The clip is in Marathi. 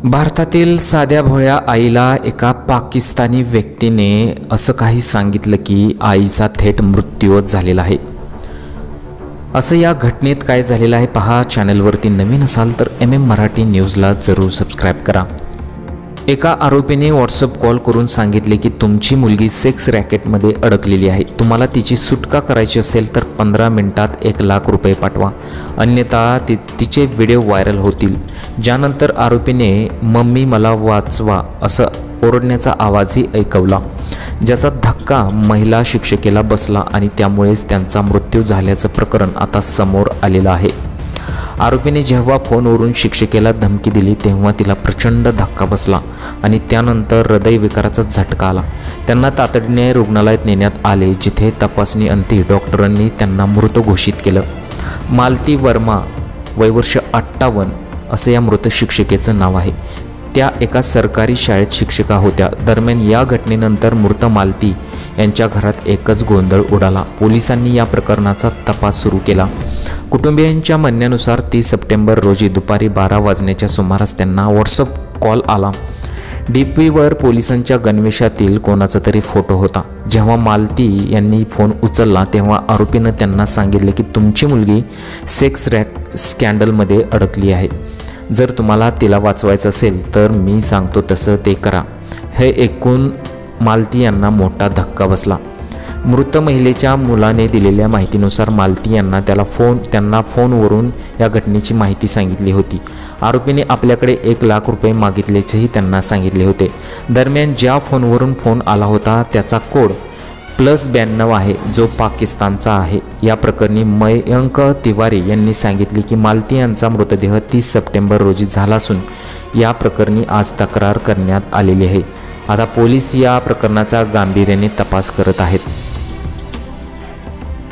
भारतातील साध्या भोळ्या आईला एका पाकिस्तानी व्यक्तीने असं काही सांगितलं की आईचा थेट मृत्यूच झालेला आहे। असं या घटनेत काय झालेलं आहे पहा। चॅनलवरती नवीन असाल तर MM मराठी न्यूजला जरूर सबस्क्राईब करा। एका आरोपीने व्हॉट्सअप कॉल करून सांगितले की तुमची मुलगी सेक्स रॅकेटमध्ये अडकलेली आहे, तुम्हाला तिची सुटका करायची असेल तर 15 मिनिटात 1 लाख रुपये पाठवा, अन्यथा तिचे व्हिडिओ व्हायरल होतील। ज्यानंतर आरोपीने मम्मी मला वाचवा असं ओरडण्याचा आवाजही ऐकवला, ज्याचा धक्का महिला शिक्षिकेला बसला आणि त्यामुळेच त्यांचा मृत्यू झाल्याचं प्रकरण आता समोर आलेलं आहे। आरोपीने जेव्हा फोनवरून शिक्षिकेला धमकी दिली तेव्हा तिला प्रचंड धक्का बसला आणि त्यानंतर हृदयविकाराचा झटका आला। त्यांना तातडीने रुग्णालयात नेण्यात आले, जिथे तपासणी अंती डॉक्टरांनी त्यांना मृत घोषित केलं। मालती वर्मा, वय वर्ष 58 असं या मृत शिक्षिकेचं नाव आहे। त्या एका सरकारी शाळेत शिक्षिका होत्या। दरम्यान या घटनेनंतर मृत मालती यांच्या घरात एकच गोंधळ उडाला। पोलिसांनी या प्रकरणाचा तपास सुरू केला। कुटुंबियांच्या म्हणण्यानुसार 30 सप्टेंबर रोजी दुपारी 12 वाजण्याच्या सुमारास त्यांना व्हॉट्सअप कॉल आला। डीपीवर पोलिसांच्या गणवेशातील कोणाचा तरी फोटो होता। जेव्हा मालती यांनी फोन उचलला तेव्हा आरोपीनं त्यांना सांगितले की तुमची मुलगी सेक्स स्कॅन्डलमध्ये अडकली आहे, जर तुम्हाला तिला वाचवायचं असेल तर मी सांगतो तसं ते करा। हे ऐकून मालती यांना मोठा धक्का बसला। मृत महिलेच्या मुलाने दिलेल्या माहितीनुसार मालती यांना त्यांना फोनवरून या घटनेची माहिती सांगितली होती। आरोपीने आपल्याकडे 1 लाख रुपये मागितल्याचेही त्यांना सांगितले होते। दरम्यान ज्या फोनवरून फोन आला होता त्याचा कोड +92 आहे, जो पाकिस्तानचा आहे। या प्रकरणी मयंक तिवारी यांनी सांगितले की मालती यांचा मृतदेह 30 सप्टेंबर रोजी झाला असून या प्रकरणी आज तक्रार करण्यात आलेली आहे। आता पोलीस या प्रकरणाचा गांभीर्याने तपास करत आहेत।